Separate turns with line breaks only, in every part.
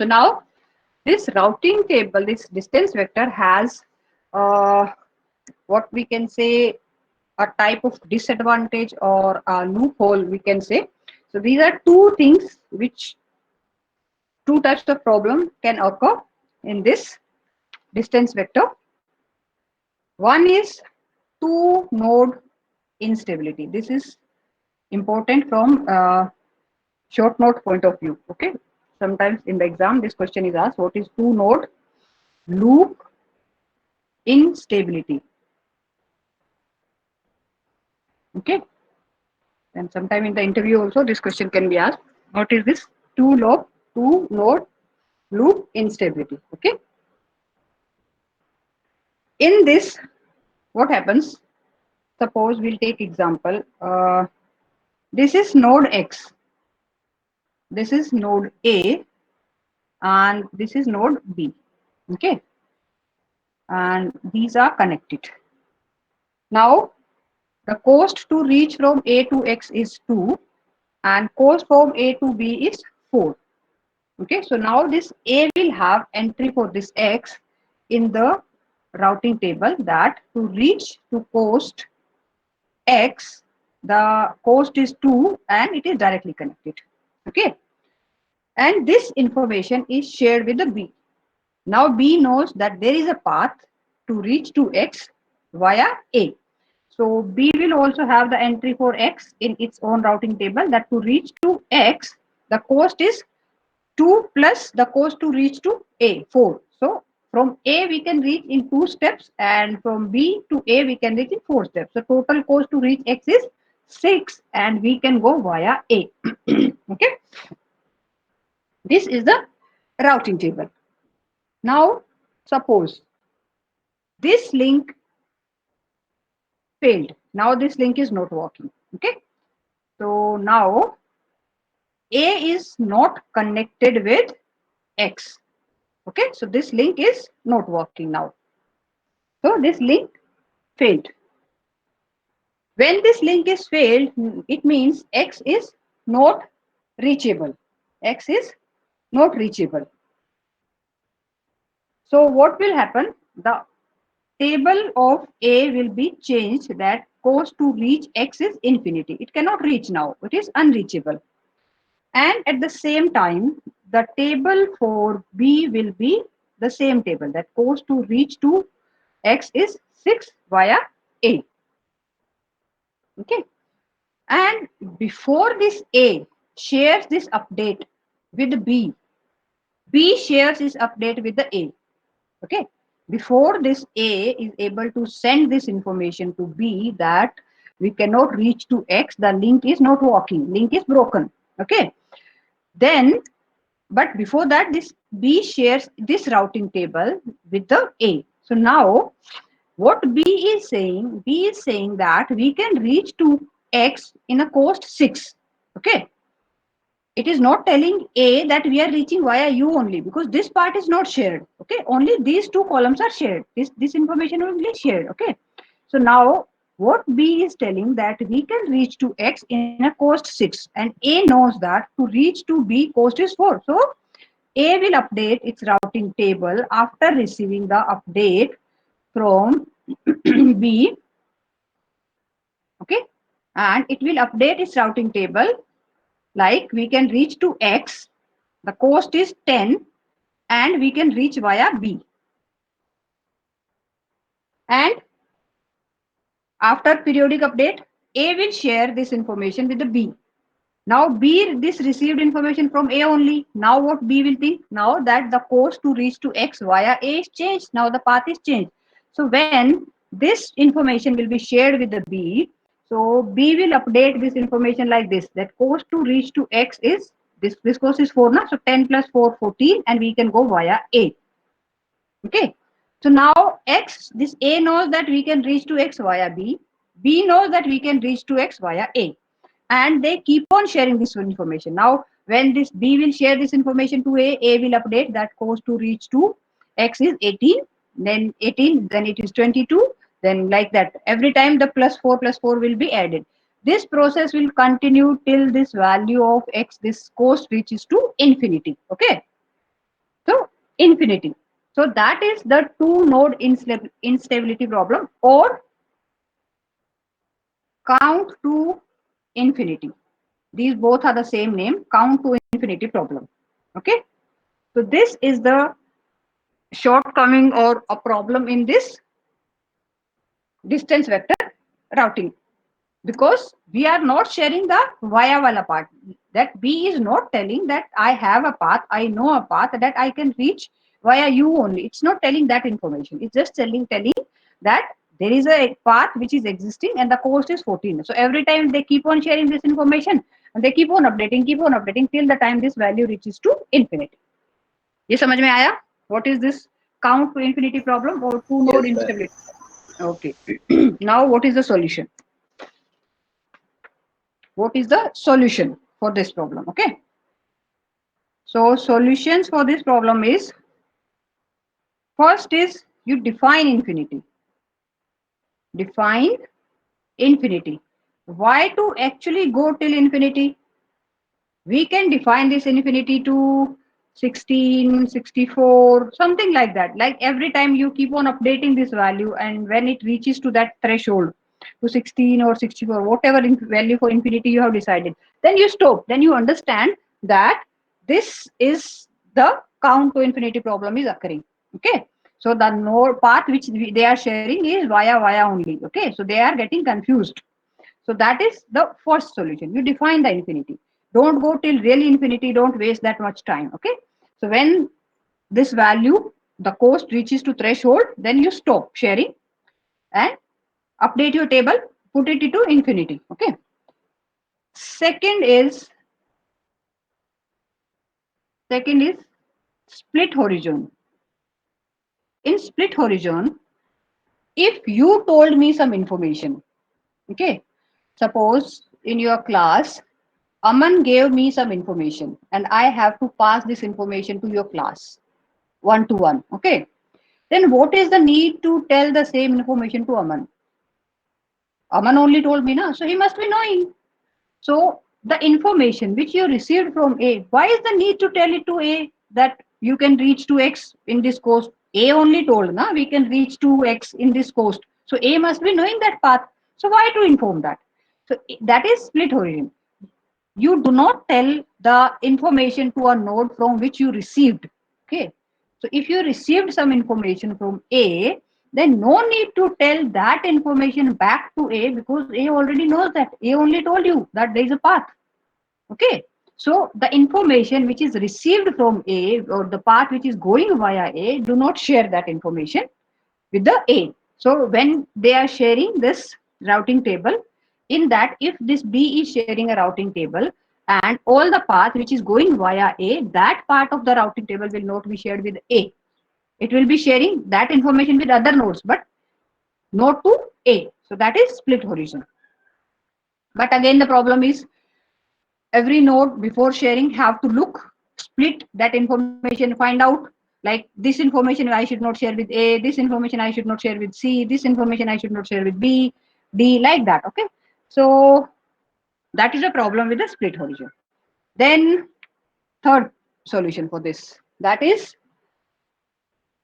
So now this routing table, this distance vector has what we can say a type of disadvantage or a loophole we can say. So these are two things which two types of problem can occur in this distance vector. One is two node instability. This is important from short node point of view. Okay. Sometimes in the exam this question is asked, what is two node loop instability? Okay. And sometime in the interview also this question can be asked. What is this two node loop instability? Okay. In this, what happens? Suppose we'll take example. This is node X. This is node A, and this is node B. Okay. And these are connected. Now, the cost to reach from A to X is 2, and cost from A to B is 4. Okay, so now this A will have entry for this X in the routing table that to reach to cost X, the cost is 2 and it is directly connected. Okay, and this information is shared with the B. Now B knows that there is a path to reach to X via A. So B will also have the entry for X in its own routing table that to reach to X, the cost is 2 plus the cost to reach to A, 4. So from A we can reach in 2 steps, and from B to A we can reach in 4 steps. So total cost to reach X is 6 and we can go via A. Okay. This is the routing table. Now suppose this link failed. Now this link is not working. Okay. So now A is not connected with X. Okay. So this link is not working now. So this link failed. When this link is failed, it means X is not reachable. X is not reachable. So what will happen? The table of A will be changed that cost to reach X is infinity. It cannot reach now. It is unreachable. And at the same time, the table for B will be the same table that cost to reach to X is 6 via A. Okay. And before this A shares this update with B, B shares this update with the A. Okay. Before this A is able to send this information to B that we cannot reach to X, the link is not working, link is broken. Okay. Then, but before that, this B shares this routing table with the A. So now what B is saying that we can reach to X in a cost 6. Okay. It is not telling A that we are reaching via U only because this part is not shared. Okay. Only these two columns are shared. This information will be shared. Okay. So now what B is telling that we can reach to X in a cost 6 and A knows that to reach to B cost is 4. So A will update its routing table after receiving the update from B. Okay. And it will update its routing table like we can reach to X, the cost is 10 and we can reach via B. And after periodic update, A will share this information with the B. Now B, this received information from A only. Now what B will think? Now that the cost to reach to X via A is changed. Now the path is changed. So when this information will be shared with the B, so B will update this information like this, that cost to reach to X is, this cost is 4 now. So 10 plus 4, 14 and we can go via A. Okay. So now X, this A knows that we can reach to X via B. B knows that we can reach to X via A. And they keep on sharing this information. Now, when this B will share this information to A will update that cost to reach to X is 18, then 18, then it is 22, then like that. Every time the plus 4 will be added. This process will continue till this value of X, this cost reaches to infinity. Okay. So infinity. So that is the two node instability problem, or count to infinity. These both are the same name, count to infinity problem. Okay. So this is the shortcoming or a problem in this distance vector routing, because we are not sharing the via wala part. That B is not telling that I have a path, I know a path that I can reach via you only. It's not telling that information. It's just telling that there is a path which is existing and the cost is 14. So every time they keep on sharing this information and they keep on updating till the time this value reaches to infinity. ये समझ में आया? What is this count to infinity problem or two node
Yes, ma'am.
instability? Okay. Now what is the solution? What is the solution for this problem? Okay. So solutions for this problem is, first is you define infinity. Define infinity. Why to actually go till infinity? We can define this infinity to 16, 64, something like that. Like every time you keep on updating this value, and when it reaches to that threshold to 16 or 64, whatever value for infinity you have decided, then you stop. Then you understand that this is the count to infinity problem is occurring. Okay. So the node path which they are sharing is via only. Okay. So they are getting confused. So that is the first solution. You define the infinity. Don't go till really infinity. Don't waste that much time. Okay. So when this value, the cost reaches to threshold, then you stop sharing and update your table, put it into infinity. Okay. Second is second is split horizon. In split horizon, if you told me some information, okay, suppose in your class Aman gave me some information and I have to pass this information to your class one to one. Okay. Then what is the need to tell the same information to Aman? Aman only told me, na, so he must be knowing. So the information which you received from A, why is the need to tell it to A that you can reach to X in this coast? A only told, na, we can reach to X in this coast. So A must be knowing that path. So why to inform that? So that is split horizon. You do not tell the information to a node from which you received. Okay. So if you received some information from A, then no need to tell that information back to A, because A already knows that. A only told you that there is a path. Okay. So the information which is received from A, or the path which is going via A, do not share that information with the A. So when they are sharing this routing table, in that if this B is sharing a routing table and all the path which is going via A, that part of the routing table will not be shared with A. It will be sharing that information with other nodes, but not to A. So that is split horizon. But again, the problem is every node before sharing have to look, split that information, find out like this information I should not share with A, this information I should not share with C, this information I should not share with B, D, like that. Okay. So that is a problem with the split horizon. Then third solution for this, that is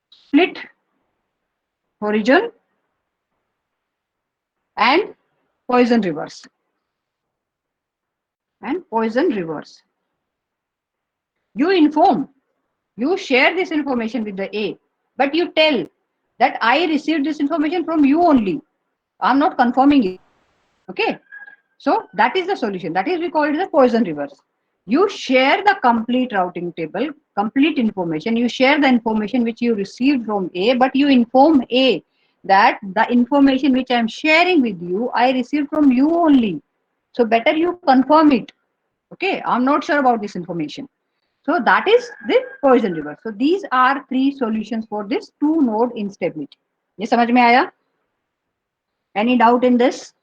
split horizon and Poisson reverse. And Poisson reverse, you inform, you share this information with the A, but you tell that I received this information from you only. I'm not confirming it. Okay. So that is the solution. That is we call it the Poisson reverse. You share the complete routing table, complete information. You share the information which you received from A, but you inform A that the information which I'm sharing with you, I received from you only. So better you confirm it. Okay. I'm not sure about this information. So that is the Poisson reverse. So these are three solutions for this two node instability. ये समझ में आया? Any doubt in this?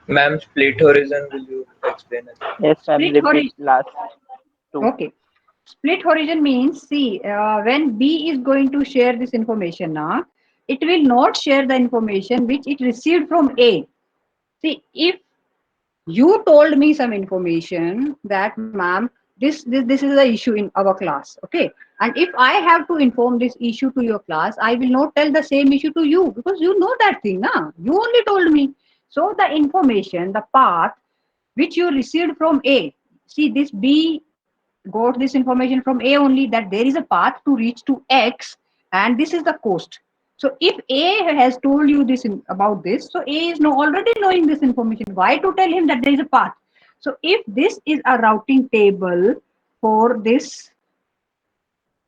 Ma'am, split horizon, will you explain again?
Yes, ma'am.
Split
Repeat
horizon.
last two.
Okay. Split horizon means, see, when B is going to share this information now, it will not share the information which it received from A. See, if you told me some information that, ma'am, This is the issue in our class. Okay, and if I have to inform this issue to your class, I will not tell the same issue to you because you know that thing, na? You only told me. So the information, the path which you received from A, see, this B got this information from A only, that there is a path to reach to X, and this is the cost. So if A has told you this about this, so A is no, already knowing this information. Why to tell him that there is a path? So if this is a routing table for this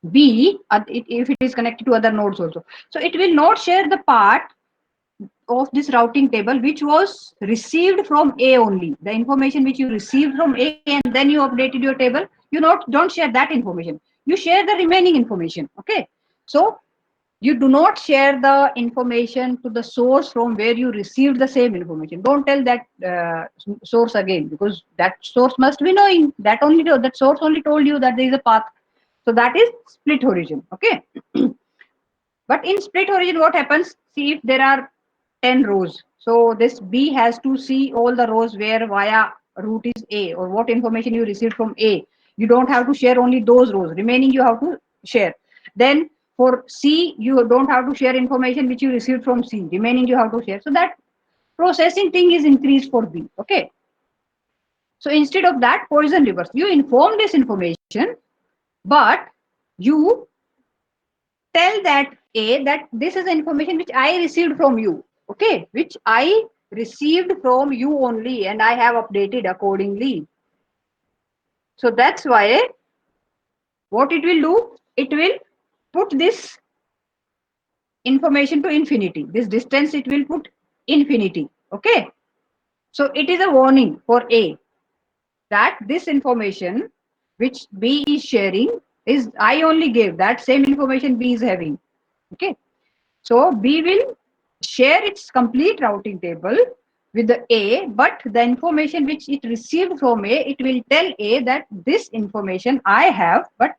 B, if it is connected to other nodes also, so it will not share the part of this routing table which was received from A only. The information which you received from A and then you updated your table, you not don't share that information. You share the remaining information. Okay. So you do not share the information to the source from where you received the same information. Don't tell that source again, because that source must be knowing that only that source only told you that there is a path. So that is split origin. Okay. But in split origin, what happens? See, if there are 10 rows, so this B has to see all the rows where via root is A, or what information you received from A. You don't have to share only those rows. Remaining you have to share. Then for C, you don't have to share information which you received from C. Remaining you have to share. So that processing thing is increased for B. Okay. So instead of that, Poisson reverse. You inform this information, but you tell that A that this is information which I received from you, okay, which I received from you only, and I have updated accordingly. So that's why what it will do, it will put this information to infinity. This distance it will put infinity, okay. So it is a warning for A that this information which B is sharing is I only gave that same information B is having, okay. So B will share its complete routing table with the A, but the information which it received from A, it will tell A that this information I have, but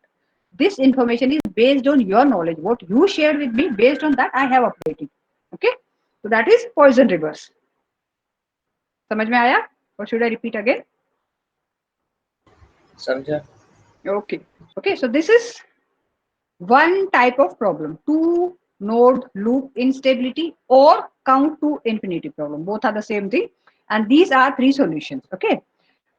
this information is based on your knowledge. What you shared with me, based on that I have updated. Okay. So that is Poisson reverse. समझ में आया? Or should I repeat again?
समझा?
Okay. Okay. So this is one type of problem, two node loop instability or count to infinity problem. Both are the same thing, and these are three solutions. Okay,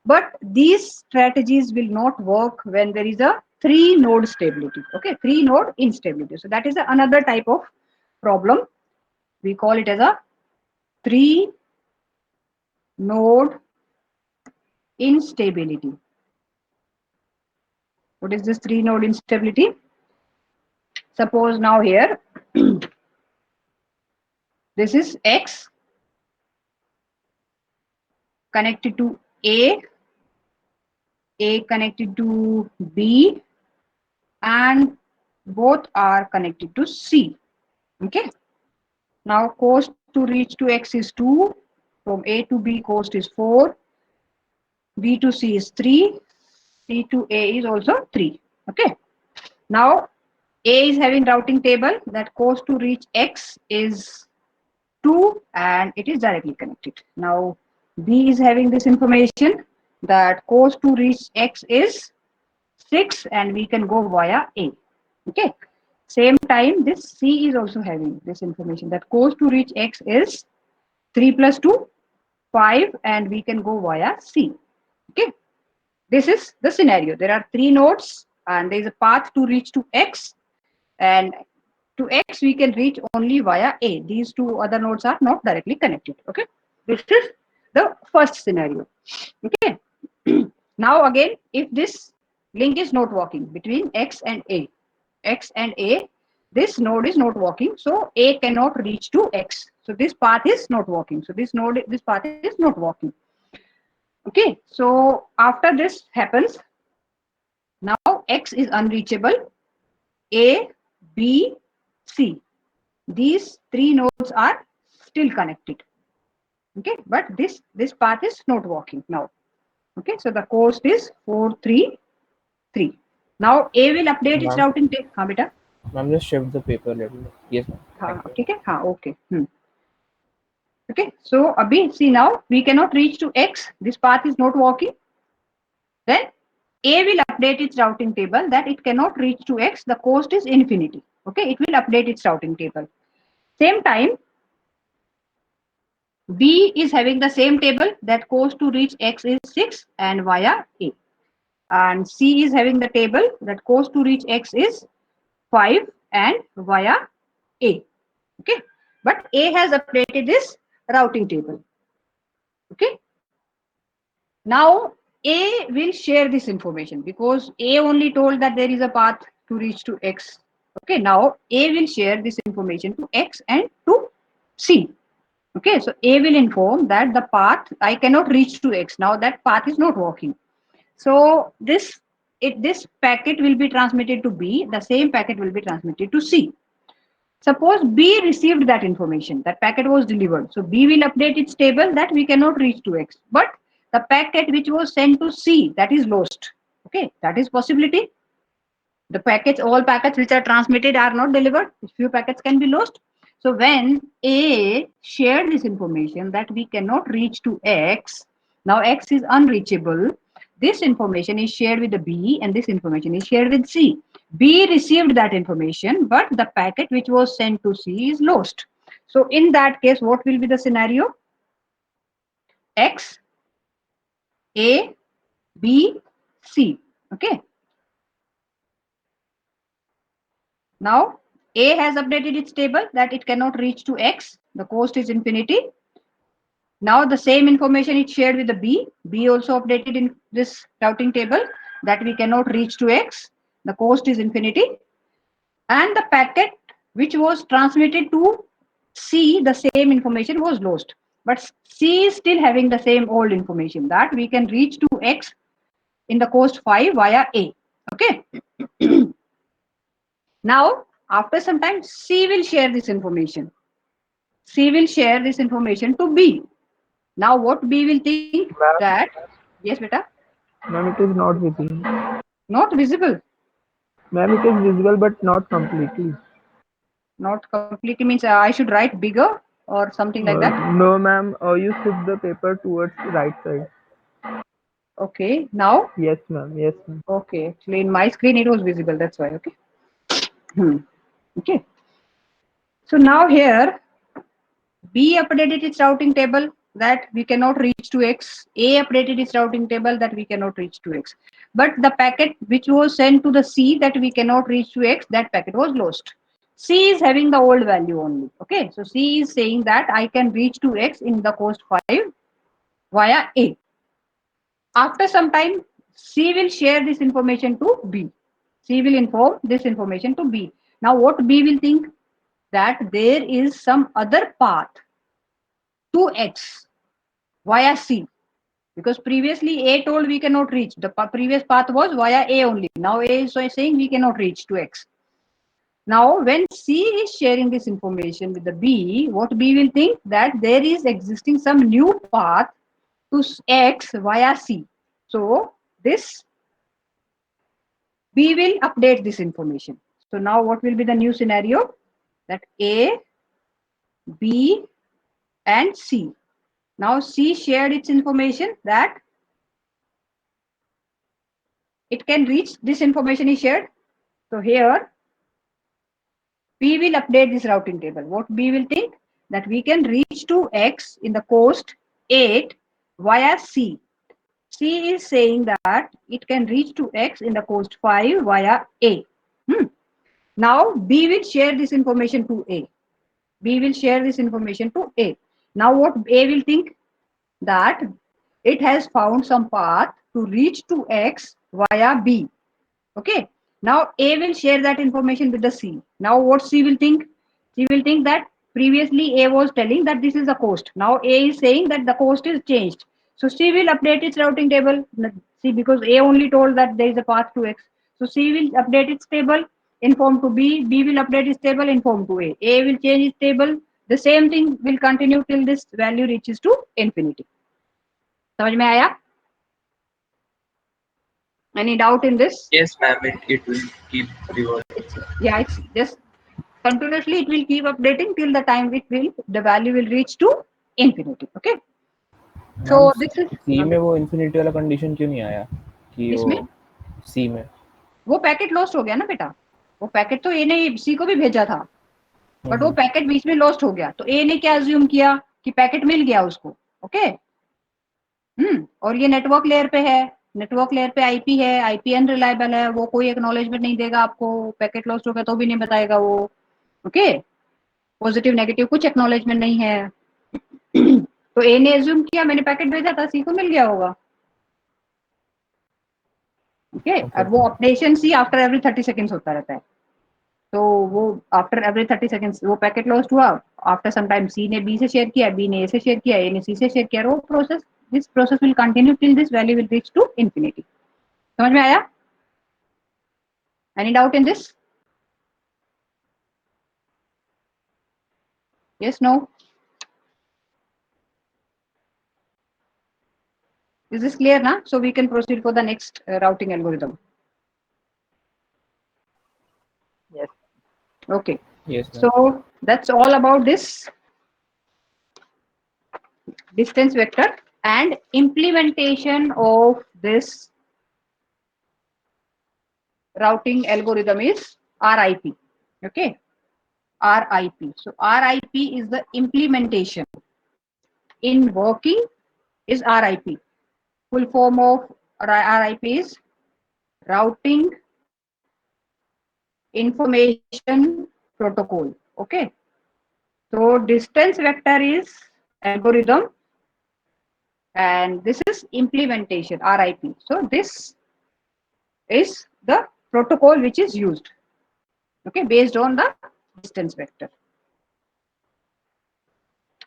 but these strategies will not work when there is a three node stability. Okay, three node instability. So that is another type of problem. We call it as a three node instability. What is this three node instability? Suppose now here this is X connected to A connected to B, and both are connected to C. Okay. Now cost to reach to X is 2. From A to B cost is 4. B to C is 3. C to A is also 3. Okay. Now A is having routing table that cost to reach X is 2, and it is directly connected. Now B is having this information that cost to reach X is 6, and we can go via A. Okay. Same time, this C is also having this information that cost to reach X is 3 plus 2, 5, and we can go via C. Okay. This is the scenario. There are three nodes and there is a path to reach to X, and to X we can reach only via A. These two other nodes are not directly connected. Okay. This is the first scenario. Okay. Now again, if this link is not working between X and A, this node is not working, so A cannot reach to X. So this path is not working. So this path is not working. Okay, so after this happens, now X is unreachable. A, B, C. These three nodes are still connected. Okay, but this path is not working now. Okay, so the cost is 433. Now A will update its
ma'am
routing table. हाँ बेटा.
Ma'am just shift the paper a little. Yes ma'am.
हाँ
Thank you.
ठीक है. हाँ okay. Okay, so Abhi, see now we cannot reach to X. This path is not working. Then A will update its routing table that it cannot reach to X, the cost is infinity. Okay, it will update its routing table. Same time, B is having the same table that cost to reach X is 6 and via A. And C is having the table that cost to reach X is 5 and via A. Okay, but A has updated this routing table. Okay, now A will share this information because A only told that there is a path to reach to X. Okay, now A will share this information to X and to C. Okay, so A will inform that the path I cannot reach to X. Now that path is not working. So this packet will be transmitted to B. The same packet will be transmitted to C. Suppose B received that information, that packet was delivered. So B will update its table that we cannot reach to X. But the packet which was sent to C, that is lost. Okay, that is possibility. The packets, all packets which are transmitted are not delivered. Few packets can be lost. So when A shared this information that we cannot reach to X, now X is unreachable. This information is shared with the B and this information is shared with C. B received that information, but the packet which was sent to C is lost. So in that case, what will be the scenario? X, A, B, C. Okay. Now A has updated its table that it cannot reach to X. The cost is infinity. Now the same information is shared with the B. B also updated in this routing table that we cannot reach to X. The cost is infinity. And the packet which was transmitted to C, the same information was lost. But C is still having the same old information that we can reach to X in the cost 5 via A. Okay. Now, after some time, C will share this information. C will share this information to B. Now, what B will think that,
Ma'am,
yes, beta,
ma'am, it is not visible.
not visible.
Ma'am, it is visible but not completely.
Not completely means I should write bigger or something like that.
No, ma'am. You shift the paper towards the right side.
Okay, now,
Yes, ma'am. Yes, ma'am.
okay, actually in my screen it was visible. That's why. Okay. Hmm. Okay. So now here B updated its routing table that we cannot reach to X. A updated its routing table that we cannot reach to X. But the packet which was sent to the C that we cannot reach to X, that packet was lost. C is having the old value only. Okay, so C is saying that I can reach to X in the cost 5 via A. After some time, C will share this information to B. C will inform this information to B. Now, what B will think? That there is some other path to X via C. Because previously A told we cannot reach. The previous path was via A only. Now A is saying we cannot reach to X. Now when C is sharing this information with the B, what B will think? That there is existing some new path to X via C. So this B will update this information. So now what will be the new scenario? That A, B and C. Now C shared its information that it can reach, this information is shared. So here B will update this routing table. What B will think? That we can reach to X in the cost 8 via C. C is saying that it can reach to X in the cost 5 via A. Now B will share this information to A. B will share this information to A. Now what A will think? That it has found some path to reach to X via B. Okay. Now A will share that information with the C. Now what C will think? C will think that previously A was telling that this is the cost. Now A is saying that the cost is changed. So C will update its routing table. See, because A only told that there is a path to X. So C will update its table, inform to B. B will update its table, inform to A. A will change its table. The same thing will continue till this value reaches to infinity. समझ में आया? Any doubt in this?
Yes, ma'am. It will keep revolving.
Yeah, it's just continuously it will keep updating till the time the value will reach to infinity. Okay,
ma'am
so this is
सी में वो infinity वाला condition क्यों नहीं आया कि वो
इसमें
सी में।
वो पैकेट लॉस्ट हो गया ना बेटा, वो पैकेट तो ए ने सी को भी भेजा था, बट वो पैकेट बीच में लॉस्ट हो गया, तो ए ने क्या अज्यूम किया कि पैकेट मिल गया उसको। ओके, और ये नेटवर्क लेयर पे है, नेटवर्क लेयर पे आईपी है, आईपी अनरिलायबल है, वो कोई एक्नॉलेजमेंट नहीं देगा आपको, पैकेट लॉस्ट हो गया तो भी नहीं बताएगा वो। ओके, पॉजिटिव नेगेटिव कुछ एक्नॉलेजमेंट नहीं है। तो ए ने एज्यूम किया मैंने पैकेट भेजा था, सी को मिल गया होगा। ओके, और वो अपडेशन सी आफ्टर एवरी 30 सेकंड्स होता रहता है, तो वो आफ्टर एवरी 30 सेकंड्स वो पैकेट लॉस्ट हुआ, आफ्टर सम टाइम सी ने बी से शेयर किया, बी ने ए से शेयर किया, ए ने सी से शेयर किया, वो process, this process will continue till this value will reach to infinity. समझ में आया? Any doubt in this? Yes, no? Is this clear now? So we can proceed for the next routing algorithm.
Yes.
Okay.
Yes, ma'am.
So that's all about this distance vector and implementation of this routing algorithm is RIP. Okay, RIP. So RIP is the implementation. In working is RIP. Full form of RIP is routing information protocol. Okay, so distance vector is algorithm and this is implementation, RIP. So this is the protocol which is used, okay, based on the distance vector.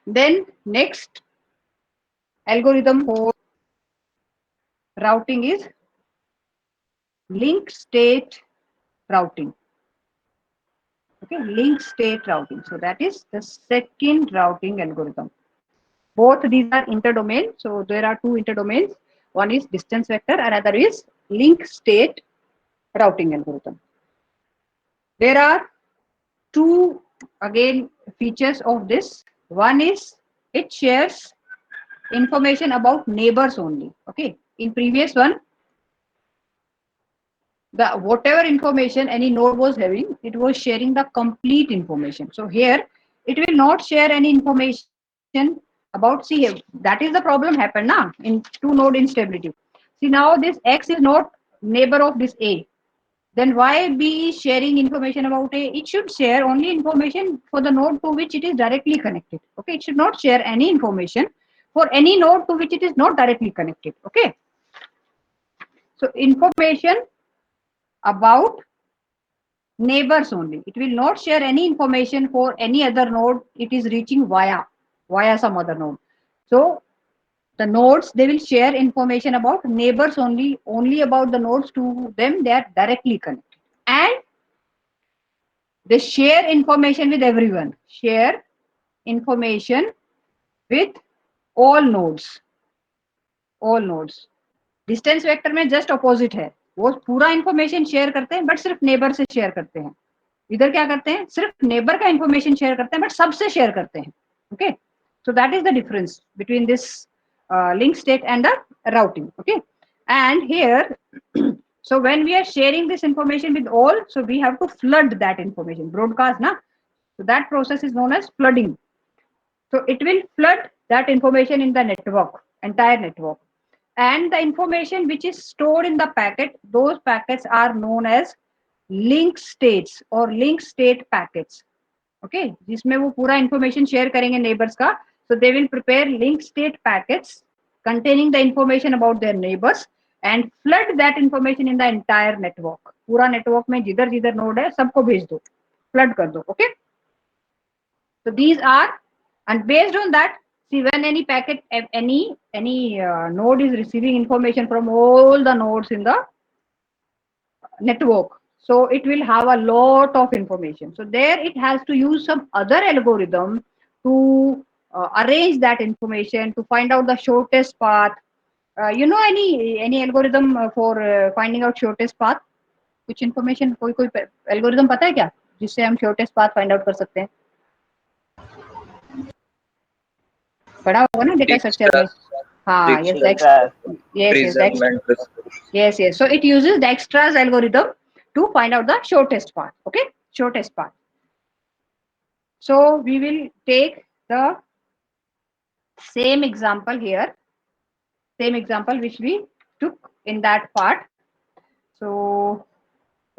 Then next algorithm for routing is link state routing. Okay, link state routing. So that is the second routing algorithm. Both these are interdomain. So there are two interdomains. One is distance vector, another is link state routing algorithm. There are two again features of this. One is it shares information about neighbors only. Okay, in previous one, the whatever information any node was having, it was sharing the complete information. So here it will not share any information about, see, that is the problem happened now in two node instability. See, now this X is not neighbor of this A, then why B is sharing information about A? It should share only information for the node to which it is directly connected. Okay, it should not share any information for any node to which it is not directly connected. Okay, so information about neighbors only. It will not share any information for any other node it is reaching via some other node. So the nodes, they will share information about neighbors only about the nodes to them they are directly connected, and they share information with everyone, share information with all nodes, all nodes. Distance vector में just opposite है, वो पूरा information share करते हैं but सिर्फ neighbour से share करते हैं। इधर क्या करते हैं, सिर्फ नेबर का इंफॉर्मेशन शेयर करते हैं बट सबसे शेयर करते हैं। Okay, so that is the difference between this link state and the routing. Okay, and here so when we are sharing this information with all, so we have to flood that information, broadcast na, so that process is known as flooding. So it will flood that information in the network, entire network, and the information which is stored in the packet, those packets are known as link states or link state packets. Okay, जिसमें वो पूरा information share करेंगे neighbors का, so they will prepare link state packets containing the information about their neighbors and flood that information in the entire network. पूरा network में जिधर जिधर node है सबको भेज दो, flood कर दो. Okay, so these are, and based on that, see, when any packet, any node is receiving information from all the nodes in the network, so it will have a lot of information. So there it has to use some other algorithm to arrange that information to find out the shortest path. You know any algorithm for finding out shortest path? कुछ information, कोई algorithm पता है क्या जिससे हम shortest path find out कर सकते हैं? पढ़ा होगा ना डेटा स्ट्रक्चर में? Yes,
Richard,
yes,
Prism, and Prism.
yes. So it uses Dijkstra's algorithm to find out the shortest path. Okay, shortest path. So we will take the same example here, same example which we took in that part. So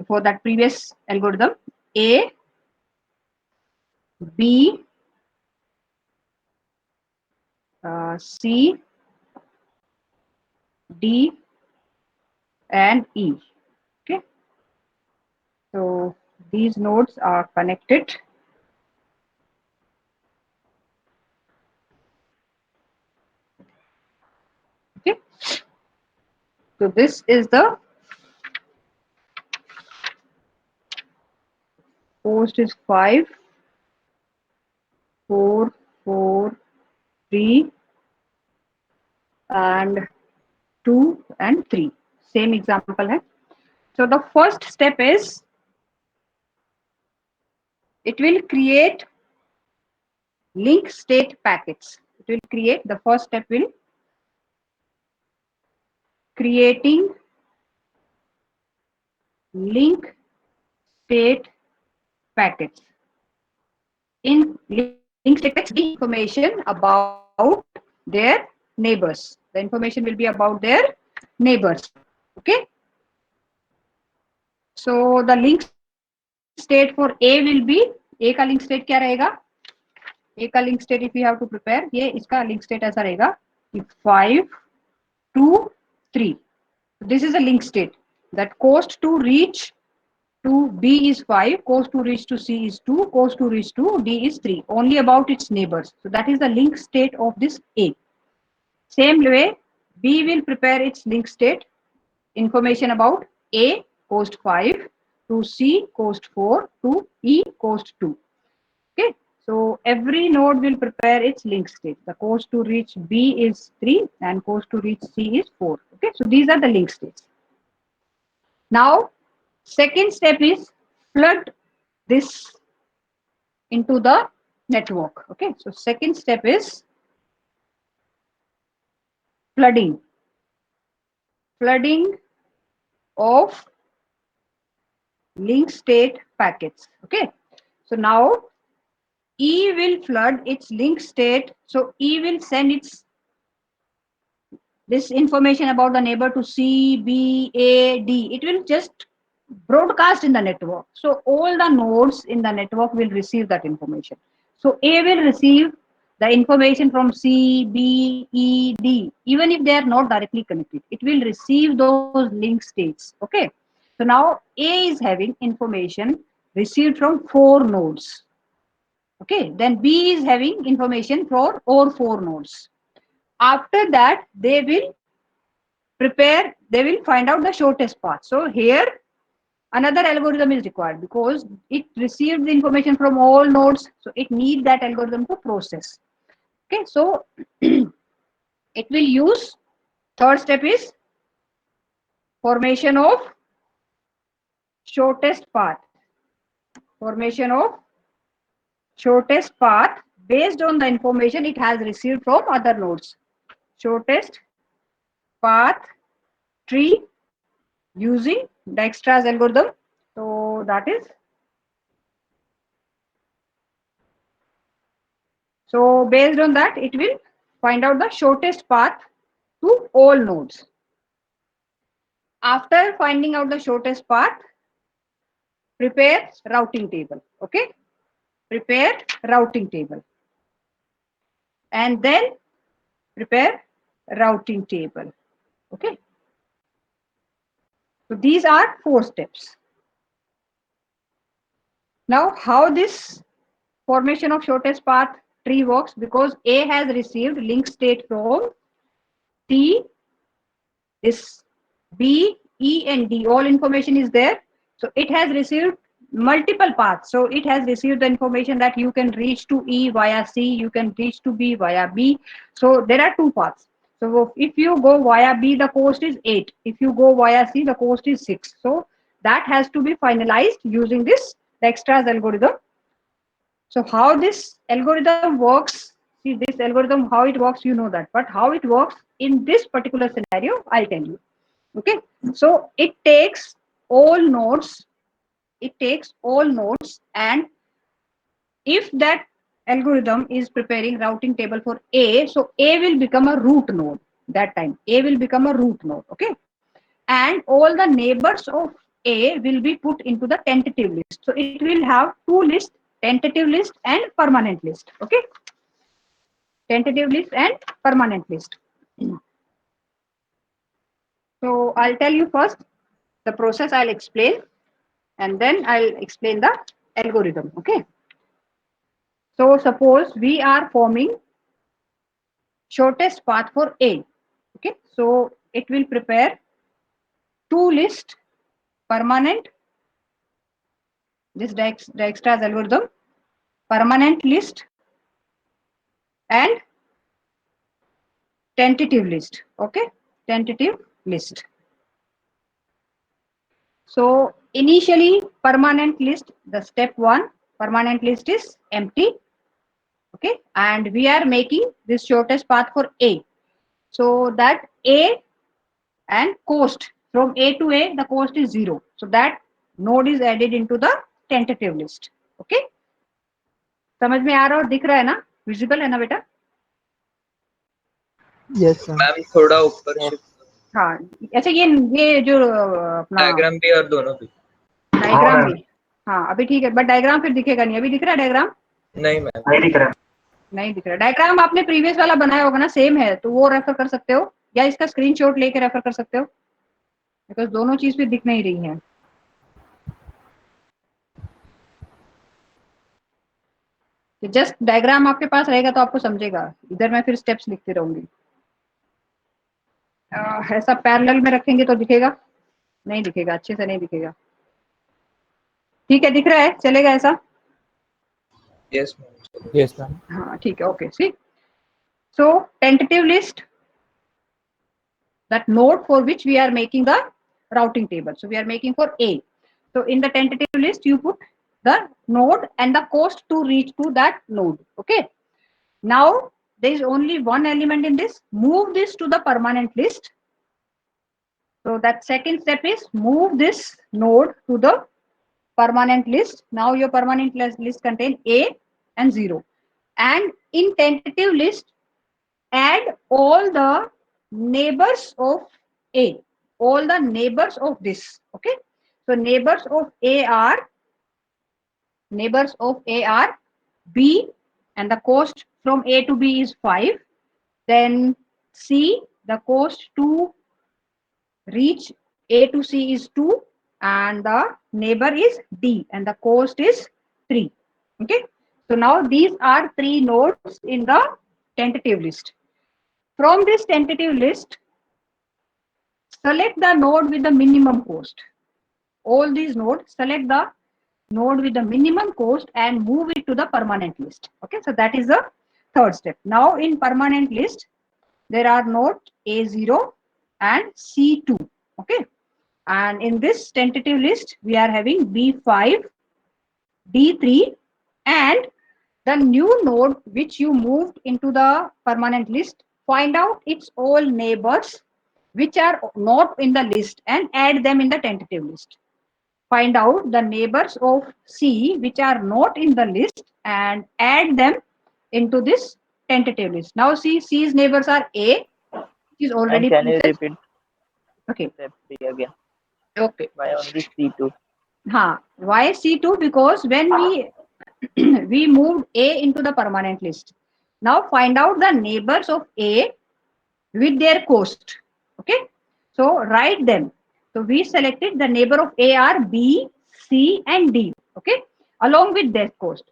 for that previous algorithm, A, B, C, D, and E. Okay, so these nodes are connected. Okay, so this is the post is 5, 4, 4, 3, and 2 and 3. Same example hai. So the first step is it will create link state packets. It will create, the first step will creating link state packets. In link state packets, information about their neighbors. The information will be about their neighbors. Okay. So the link state for A will be, A का link state क्या रहेगा? A का link state if we have to prepare, ये इसका link state ऐसा रहेगा कि 5, 2, 3. This is a link state that cost to reach to B is 5, cost to reach to C is 2, cost to reach to D is 3. Only about its neighbors. So that is the link state of this A. Same way, B will prepare its link state, information about A, cost 5, to C, cost 4, to E, cost 2. Okay, so every node will prepare its link state. The cost to reach B is 3 and cost to reach C is 4. Okay, so these are the link states. Now, second step is flood this into the network. Okay, so second step is flooding. Flooding of link state packets. Okay, so now E will flood its link state. So E will send its this information about the neighbor to C, B, A, D. It will just broadcast in the network. So all the nodes in the network will receive that information. So A will receive the information from C, B, E, D, even if they are not directly connected. It will receive those link states. Okay. So now A is having information received from 4 nodes. Okay. Then B is having information for all 4 nodes. After that, they will find out the shortest path. So here another algorithm is required because it receives the information from all nodes, so it needs that algorithm to process. Okay, so it will use, third step is formation of shortest path. Formation of shortest path based on the information it has received from other nodes. Shortest path tree using Dijkstra's algorithm. So that is, so based on that, it will find out the shortest path to all nodes. After finding out the shortest path, prepare routing table. Okay, prepare routing table, and then prepare routing table. Okay, so these are 4 steps. Now, how this formation of shortest path tree works, because A has received link state from C, this B, E, and D, all information is there. So it has received multiple paths. So it has received the information that you can reach to E via C, you can reach to B via B. So there are 2 paths. So if you go via B, the cost is 8. If you go via C, the cost is 6. So that has to be finalized using this Dijkstra's algorithm. So how this algorithm works See this algorithm, how it works, you know that. But how it works in this particular scenario, I'll tell you. Okay. So it takes all nodes. It takes all nodes, and if that algorithm is preparing routing table for A, so A will become a root node. That time A will become a root node. Okay. And all the neighbors of A will be put into the tentative list. So it will have two lists, tentative list and permanent list. Okay. Tentative list and permanent list. So I'll tell you first the process, I'll explain, and then I'll explain the algorithm. Okay. So suppose we are forming shortest path for A. Okay. So it will prepare two list, permanent, this Dijkstra's algorithm, permanent list and tentative list. Okay. Tentative list. So initially permanent list, the step one, permanent list is empty. Okay. And we are making this shortest path for A. So that A and cost from A to A, the cost is 0. So that node is added into the tentative list. Okay. समझ में आ रहा और दिख रहा है ना, visible है ना बेटा?
Yes, ma'am.
मैम थोड़ा ऊपर shift
हाँ अच्छा, ये जो अपना
डायग्राम भी और दोनों भी
डायग्राम भी, हाँ अभी ठीक है, बट डायग्राम फिर दिखेगा नहीं। अभी दिख रहा है डायग्राम?
नहीं मैम नहीं दिख रहा।
नहीं दिख रहा। डायग्राम आपने प्रीवियस वाला बनाया होगा ना, सेम है, तो वो रेफर कर सकते हो या इसका स्क्रीनशॉट लेके रेफर कर सकते हो, बिकॉज दोनों चीज फिर दिख नहीं रही है। तो जस्ट डायग्राम आपके पास रहेगा तो आपको समझेगा, इधर मैं फिर स्टेप्स लिखती रहूंगी। ऐसा पैरेलल में रखेंगे तो दिखेगा नहीं, दिखेगा अच्छे से नहीं दिखेगा। ठीक है, दिख रहा है, चलेगा ऐसा?
Yes
Yes, ma'am.
हाँ ठीक है, okay. See so tentative list, that node for which we are making the routing table. So we are making for A. So in the tentative list, you put the node and the cost to reach to that node. Okay. Now there is only one element in this. Move this to the permanent list. So that second step is move this node to the permanent list. Now your permanent list contains A and 0. And in tentative list, add all the neighbors of A, all the neighbors of this. Okay. So neighbors of A are B, and the cost from A to B is 5. Then C, the cost to reach A to C is 2, and the neighbor is D, and the cost is 3. Okay. So now these are 3 nodes in the tentative list. From this tentative list, select the node with the minimum cost. All these nodes, select the node with the minimum cost and move it to the permanent list. Okay, so that is the third step. Now in permanent list, there are nodes A0 and C2. Okay, and in this tentative list, we are having B5, D3, and the new node which you moved into the permanent list, find out its all neighbors which are not in the list and add them in the tentative list. Find out the neighbors of C which are not in the list and add them into this tentative list. Now see, C's neighbors are A, which is already
And can you
present.
repeat
Okay.
step 3 again?
Okay.
Why only C2?
Why C2? Because when we moved A into the permanent list. Now find out the neighbors of A with their cost. Okay. So write them. So we selected the neighbor of A are B, C and D. Okay. Along with their cost.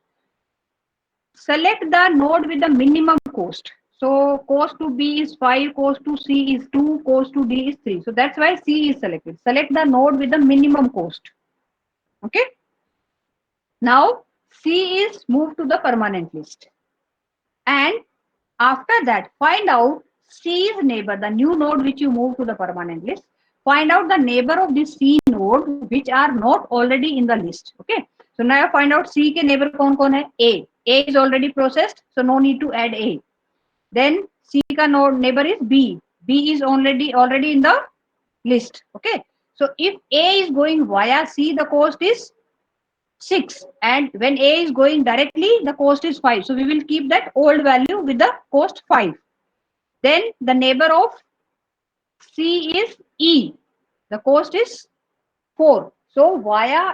Select the node with the minimum cost. So cost to B is 5, cost to C is 2, cost to D is 3. So that's why C is selected. Select the node with the minimum cost. Okay. Now C is moved to the permanent list. And after that, find out C's neighbor, the new node which you move to the permanent list. Find out the neighbor of this C node which are not already in the list. Okay. So now find out C के neighbor कौन कौन है? A. A is already processed, so no need to add A. Then C का neighbor is B. B is already in the list. Okay. So if A is going via C, the cost is 6, and when A is going directly, the cost is 5. So we will keep that old value with the cost 5. Then the neighbor of C is E. The cost is 4. So via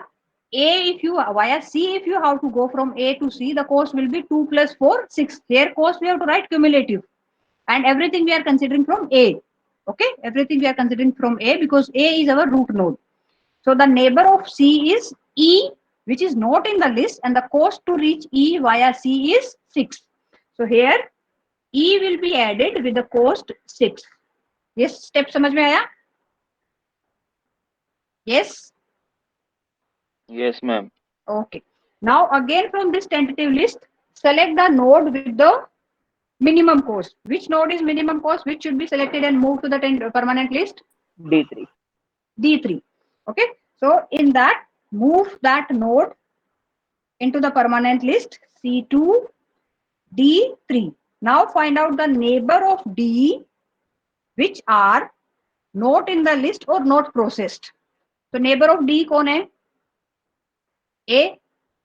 C, if you have to go from A to C, the cost will be 2 plus 4, 6. Here cost we have to write cumulative, and everything we are considering from A. Okay, everything we are considering from A because A is our root node. So the neighbor of C is E, which is not in the list, and the cost to reach E via C is 6. So here E will be added with the cost 6. Yes, step समझ में आया? Yes.
Yes, ma'am.
Okay. Now again from this tentative list, select the node with the minimum cost. Which node is minimum cost? Which should be selected and moved to the permanent list?
D3.
D3. Okay. So in that, move that node into the permanent list C2, D3. Now find out the neighbor of D which are not in the list or not processed. So neighbor of D कौन है? A.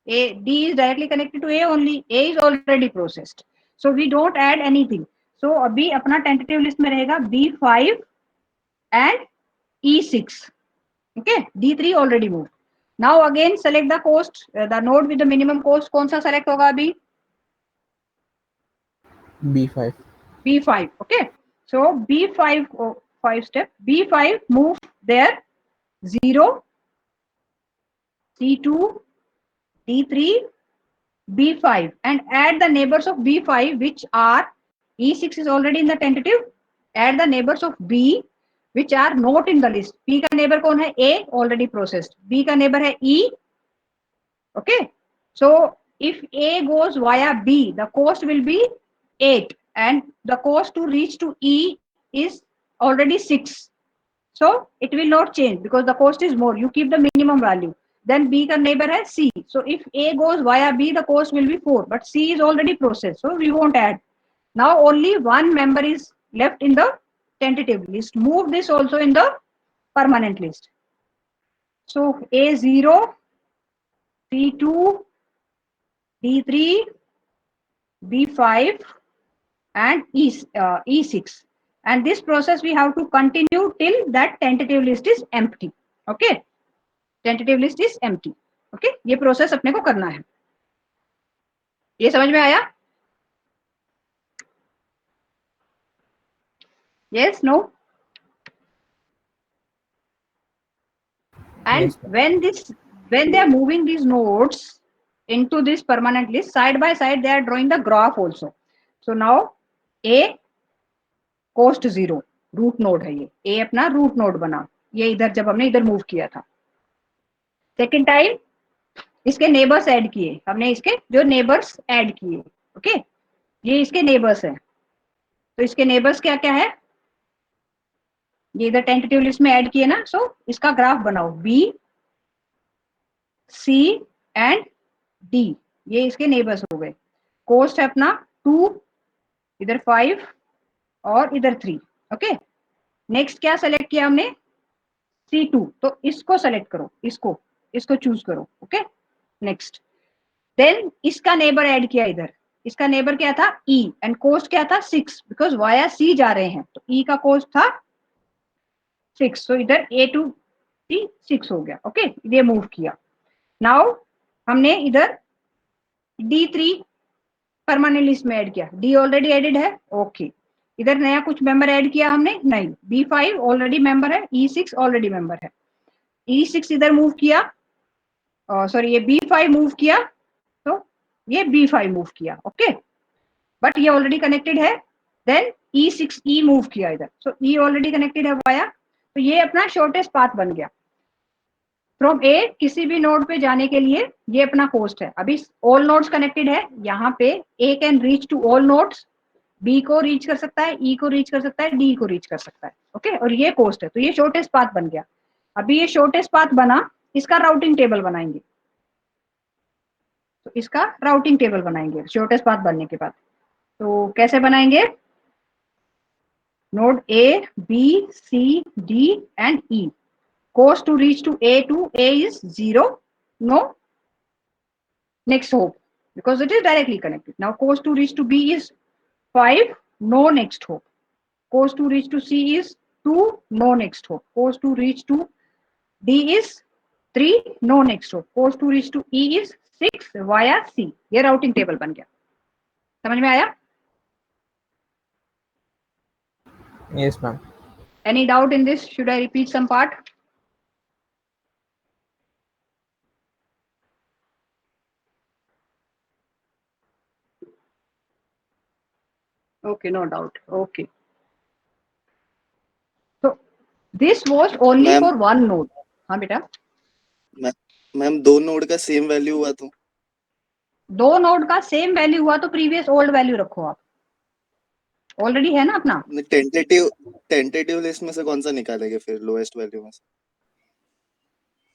D is directly connected to A only. A is already processed. So we don't add anything. So अभी अपना tentative list में रहेगा B5 and E6. Okay, D3 already moved. Now again select the cost, the node with the minimum cost. कौन सा select होगा अभी?
B5.
B5. Okay, so B5, 5 step. B5 move there 0, C2, D3, B5, and add the neighbors of B5 which are E6 is already in the tentative. Add the neighbors of B which are not in the list. B का neighbor कौन है? A, already processed. B का neighbor है E. Okay, so if A goes via B, the cost will be 8, and the cost to reach to E is already 6. So it will not change because the cost is more. You keep the minimum value. Then B का neighbor है C. So if A goes via B, the cost will be 4, but C is already processed, so we won't add. Now only one member is left in the tentative list. Move this also in the permanent list. So A0, C2, D3, B5, and E6. And this process we have to continue till that tentative list is empty. Okay, tentative list is empty. Okay, ये process अपने को करना है. ये समझ में आया? Yes, no? And
Yes.
when they are moving these nodes into this permanent list, side by side they are drawing the graph also. So now A cost 0 root node है, ये A अपना रूट नोड बना, ये इधर जब हमने इधर move किया था. सेकेंड टाइम इसके नेबर्स ऐड किए हमने, इसके जो नेबर्स ऐड किए. ओके, ये इसके नेबर्स हैं. तो इसके नेबर्स क्या क्या है, ये इधर टेंटेटिव लिस्ट में ऐड किए ना. सो इसका ग्राफ बनाओ B, C एंड D. ये इसके नेबर्स हो गए. कोस्ट है अपना 2, इधर 5 और इधर 3. ओके, नेक्स्ट क्या सेलेक्ट किया हमने? C2. तो इसको सेलेक्ट करो, इसको चूज करो. Okay, next. देन इसका नेबर ऐड किया इधर. इसका नेबर क्या था? E, एंड कोस्ट क्या था? 6, बिकॉज वाया C जा रहे हैं तो E का कोस्ट था 6. सो इधर A to C 6 हो गया. ओके, ये मूव किया. नाउ हमने इधर D3 परमानेंट लिस्ट में ऐड किया. D ऑलरेडी एडेड है. ओके, इधर नया कुछ मेंबर ऐड किया हमने? नहीं. B5 ऑलरेडी मेंबर है, E6 ऑलरेडी मेंबर है. E6 इधर मूव किया, सॉरी ये B5 मूव किया, तो ये B5 मूव किया. ओके, बट ये ऑलरेडी कनेक्टेड है. देन E6 मूव किया इधर, सो E ऑलरेडी कनेक्टेड है वाया. तो ये अपना शॉर्टेस्ट पाथ बन गया. फ्रॉम ए किसी भी नोड पे जाने के लिए ये अपना कोस्ट है. अभी ऑल नोड्स कनेक्टेड है, यहाँ पे A can reach to all nodes. B को रीच कर सकता है, ई को रीच कर सकता है, डी को रीच कर सकता है. ओके, और ये कोस्ट है, तो ये शॉर्टेस्ट पाथ बन गया. अभी ये शॉर्टेस्ट पाथ बना, इसका राउटिंग टेबल बनाएंगे. तो इसका राउटिंग टेबल बनाएंगे शॉर्टेस्ट पाथ बनने के बाद। तो कैसे बनाएंगे? Node A, B, C, D and E. Cost to reach to A is 0. No next hope because it is directly connected. Now cost to reach to B is 5. No next hope. Cost to reach to C is 2. No next hope. Cost to reach to D is 3. No next hope. Cost to reach to E is 6 via C. ये routing table बन गया। समझ में आया?
Yes, ma'am.
Any doubt in this? Should I repeat some part? Okay, no doubt. Okay. So this was only
ma'am
for one node. हाँ बेटा,
ma'am दो node का सेम वैल्यू हुआ तो
दो नोड का सेम वैल्यू हुआ तो प्रीवियस ओल्ड वैल्यू रखो आप, ऑलरेडी है ना अपना।
टेंटेटिव लिस्ट में से कौन सा निकालेंगे फिर लोएस्ट वैल्यू में से?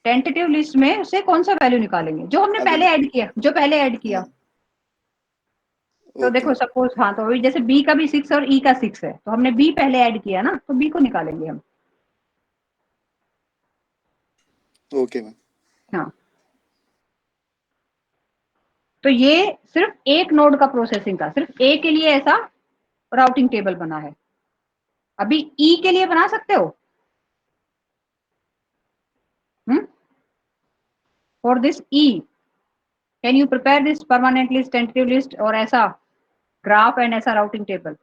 टेंटेटिव लिस्ट में से कौन सा वैल्यू निकालेंगे? जो हमने
अभी
पहले ऐड किया, जो पहले ऐड किया।
हाँ
तो
ओके
देखो सपोज, हाँ तो अभी जैसे बी का भी 6 और ई का 6 है, तो हमने बी पहले ऐड किया ना, तो बी को निकालेंगे हम।
Okay ma'am.
हाँ, तो ये सिर्फ एक नोड का प्रोसेसिंग था, सिर्फ ए के लिए ऐसा राउटिंग टेबल बना है। अभी ई के लिए बना सकते हो? For this E can you prepare this permanent list, tentative list और ऐसा ग्राफ एंड ऐसा राउटिंग टेबल?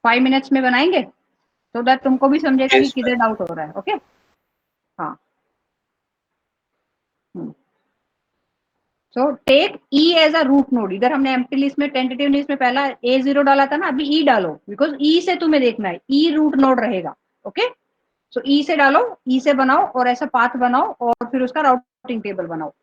5 मिनट्स में बनाएंगे तो दैट तुमको भी समझेगा कि
Yes,
किधर
ma'am.
डाउट हो रहा है। ओके हाँ। So take E edge a root node. इधर हमने एम्प्टी लिस्ट में, टेंटेटिव लिस्ट में पहला A0 डाला था ना, अभी ई डालो बिकॉज ई से तुम्हें देखना है, ई रूट नोड रहेगा। ओके सो ई से डालो, ई से बनाओ और ऐसा पाथ बनाओ और फिर उसका राउटिंग टेबल बनाओ।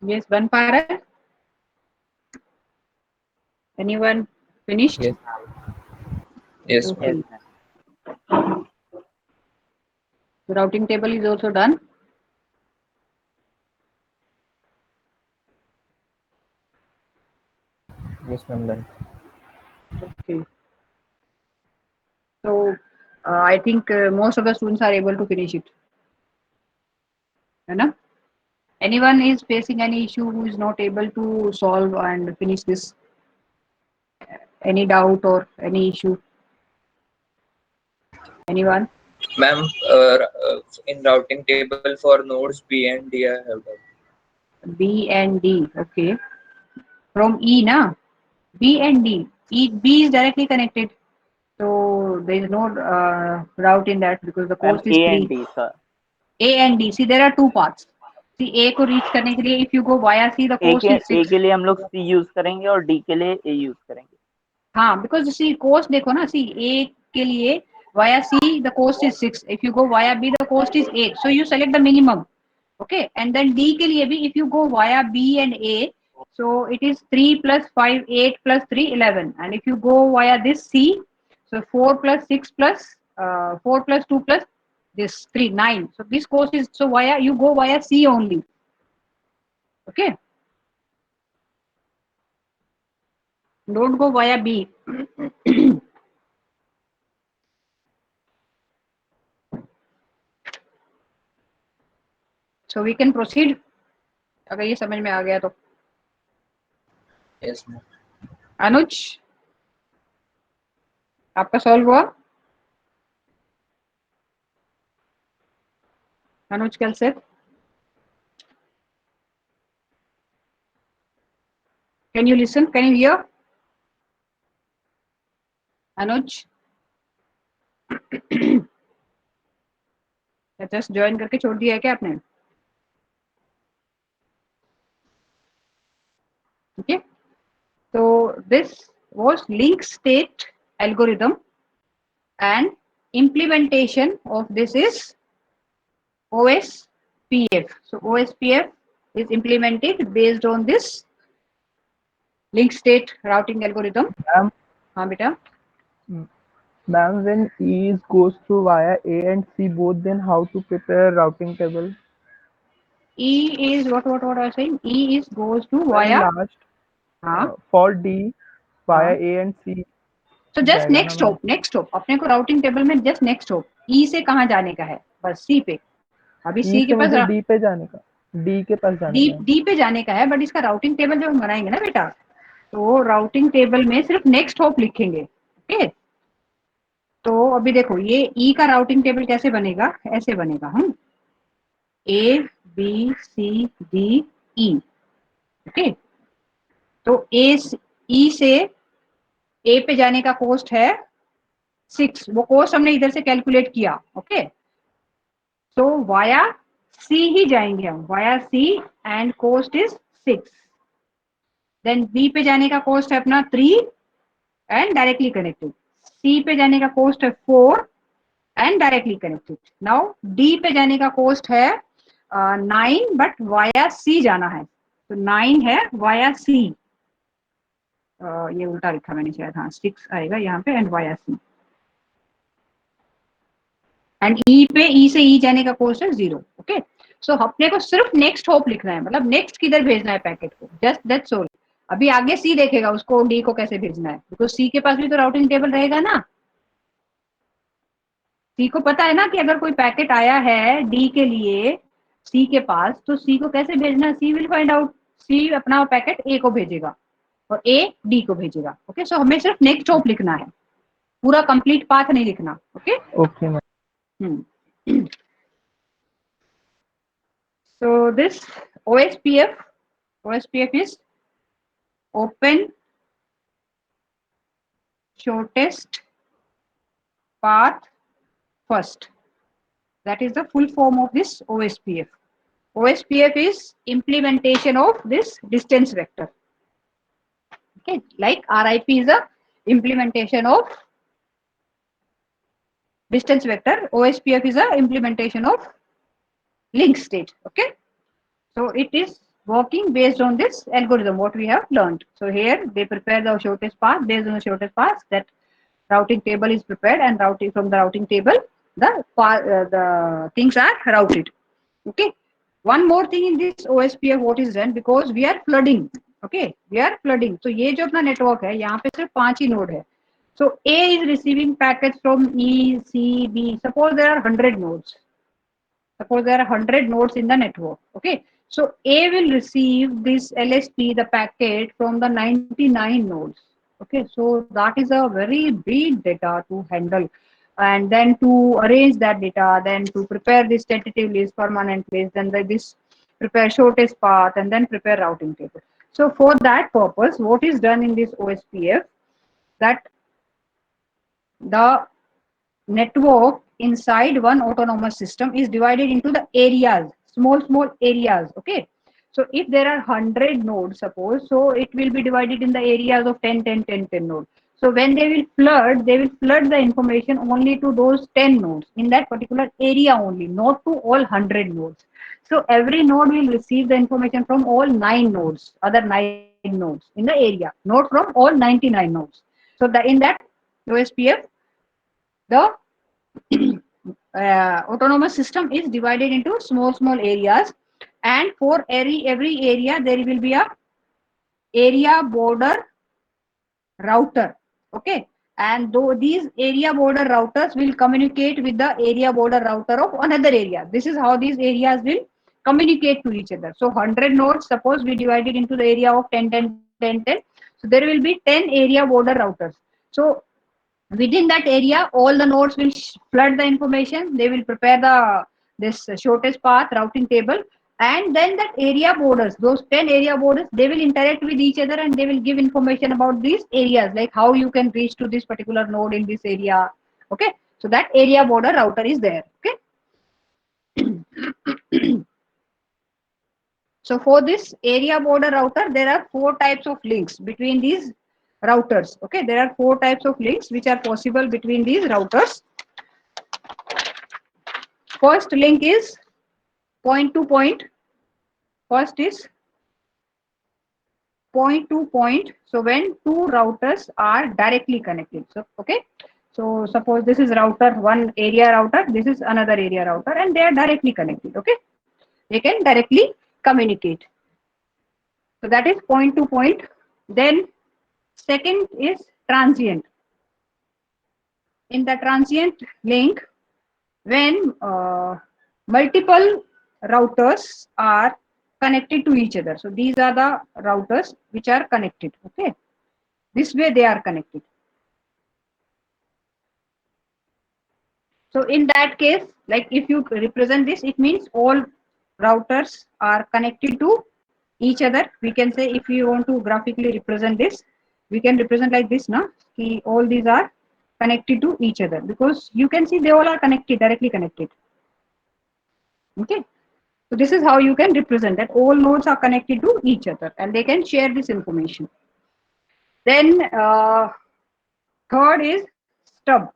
Yes, one para. Anyone finished?
Yes. Yes, ma'am.
Yes,
Okay.
ma'am.
The routing table is also done.
Yes, ma'am. Done.
Okay. So I think most of the students are able to finish it. You know? Anyone is facing any issue who is not able to solve and finish this? Any doubt or any issue? Anyone?
Ma'am, in routing table for nodes B and D, I have done.
B and D. Okay. From E, na? B and D. B is directly connected. So there is no route in that because the
Ma'am,
cost is
A and
3.
D, sir.
A and D. See, there are two paths. See, A को reach करने के लिए if you go via C, the cost is
A
6.
के लिए हम लोग C use करेंगे और D के लिए A यूज करेंगे.
हाँ, because see, cost देखो ना, see, A के लिए via C, the cost is 6. If you go via B, the cost is 8. So you select the minimum. Okay, and then D के लिए भी, if you go via B and A, so it is 3 plus 5, 8 plus 3, 11. And if you go via this C, so 4 plus 6 plus 4 plus 2 plus this 3, 9. So this cost is, so via, you go via C only. Okay, don't go via B. So we can proceed. अगर ये समझ में आ गया तो.
Yes, ma'am.
अनुज, आपका solve हुआ? अनुज कैसे? Can you listen? Can you hear? Anuj, just join करके छोड़ दिया है क्या आपने? Okay. So this was link state algorithm and implementation of this is OSPF. So OSPF is implemented based on this link state routing algorithm.
Ma'am,
हाँ बेटा.
ma'am, when E goes through via A and C both, then how to prepare routing table?
E is what I was saying. E is goes to
Ma'am,
via.
last
हाँ.
for D via
हाँ.
A and C
तो just
जाएगा ना
next
ma'am?
Hope, next hop अपने को routing table में just next hop ई से कहाँ जाने का है, बस सी पे. अभी
E
सी के
से मुझे
पास
D पे जाने का, D के पास जाने
डी
का है.
डी पे जाने का है, बट इसका राउटिंग टेबल जब हम बनाएंगे ना बेटा, तो राउटिंग टेबल में सिर्फ नेक्स्ट होप लिखेंगे. ओके. तो अभी देखो ये ई का राउटिंग टेबल कैसे बनेगा, ऐसे बनेगा. हम A B C D E. Okay. तो ए ई से ए पे जाने का कोस्ट है 6. वो कोस्ट हमने इधर से कैलकुलेट किया. ओके. तो वाया सी ही जाएंगे हम, via C and cost is 6. Then B पे जाने का कोस्ट है अपना 3 एंड डायरेक्टली कनेक्टेड. सी पे जाने का कोस्ट है 4 and directly connected. Now D पे जाने का कोस्ट है 9 बट वाया सी जाना है, तो 9 है वाया सी. ये उल्टा लिखा मैंने शायद, हाँ 6 आएगा यहाँ पे एंड वाया सी. एंड ई पे, ई से ई जाने का कोस्ट है 0. ओके. सो अपने को सिर्फ नेक्स्ट होप लिखना है, मतलब नेक्स्ट किधर भेजना है पैकेट को, जस्ट दैट्स ऑल. अभी आगे सी देखेगा उसको डी को कैसे भेजना है, बिकॉज सी के पास भी तो राउटिंग टेबल रहेगा ना. सी को पता है ना कि अगर कोई पैकेट आया है डी के लिए सी के पास, तो सी को कैसे भेजना है, सी विल फाइंड आउट. सी अपना पैकेट ए को भेजेगा और ए डी को भेजेगा. ओके. सो हमें सिर्फ नेक्स्ट होप लिखना है, पूरा कंप्लीट पाथ नहीं लिखना. Okay.
Okay, ma'am.
So this OSPF is open shortest path first. That is the full form of this OSPF. OSPF is implementation of this distance vector. Okay, like RIP is a implementation of distance vector. OSPF is a implementation of link state. Okay, so it is working based on this algorithm what we have learned. So here they prepare the shortest path. Based on the shortest path, that routing table is prepared, and routing from the routing table the things are routed. Okay, one more thing in this OSPF what is done, because we are flooding. Okay, we are flooding. So ये जो अपना network है, यहाँ पे सिर्फ 5 ही node है. So A is receiving packets from E, C, B. Suppose there are 100 nodes. Suppose there are 100 nodes in the network. Okay, so A will receive this LSP, the packet, from the 99 nodes. Okay, so that is a very big data to handle, and then to arrange that data, then to prepare this tentative list, permanent list, then this prepare shortest path, and then prepare routing table. So for that purpose, what is done in this OSPF, that the network inside one autonomous system is divided into the areas, small areas. Okay, so if there are 100 nodes, suppose, so it will be divided in the areas of 10 10 10 10 nodes. So when they will flood the information only to those 10 nodes in that particular area only, not to all 100 nodes. So every node will receive the information from all 9 nodes, other 9 nodes in the area, not from all 99 nodes. So the, in that OSPF, the autonomous system is divided into small areas, and for every area there will be a area border router. Okay, and though these area border routers will communicate with the area border router of another area. This is how these areas will communicate to each other. So 100 nodes, suppose we divide it into the area of 10 10 10 10. So there will be 10 area border routers. So within that area all the nodes will flood the information. They will prepare the this shortest path routing table, and then that area borders, those 10 area borders, they will interact with each other, and they will give information about these areas, like how you can reach to this particular node in this area. Okay, so that area border router is there. Okay, so for this area border router, there are 4 types of links between these routers. Okay, there are 4 types of links which are possible between these routers. First link is point to point. First is point to point. So when two routers are directly connected. So okay. So suppose this is router, one area router, this is another area router, and they are directly connected. Okay. They can directly communicate. So that is point to point. Then second is transient. In the transient link, when multiple routers are connected to each other. So these are the routers which are connected. Okay, this way they are connected. So in that case, like if you represent this, it means all routers are connected to each other. We can say, if you want to graphically represent this, we can represent like this, na? All these are connected to each other, because you can see they all are connected, directly connected. Okay, so this is how you can represent that all nodes are connected to each other and they can share this information. Then third is stub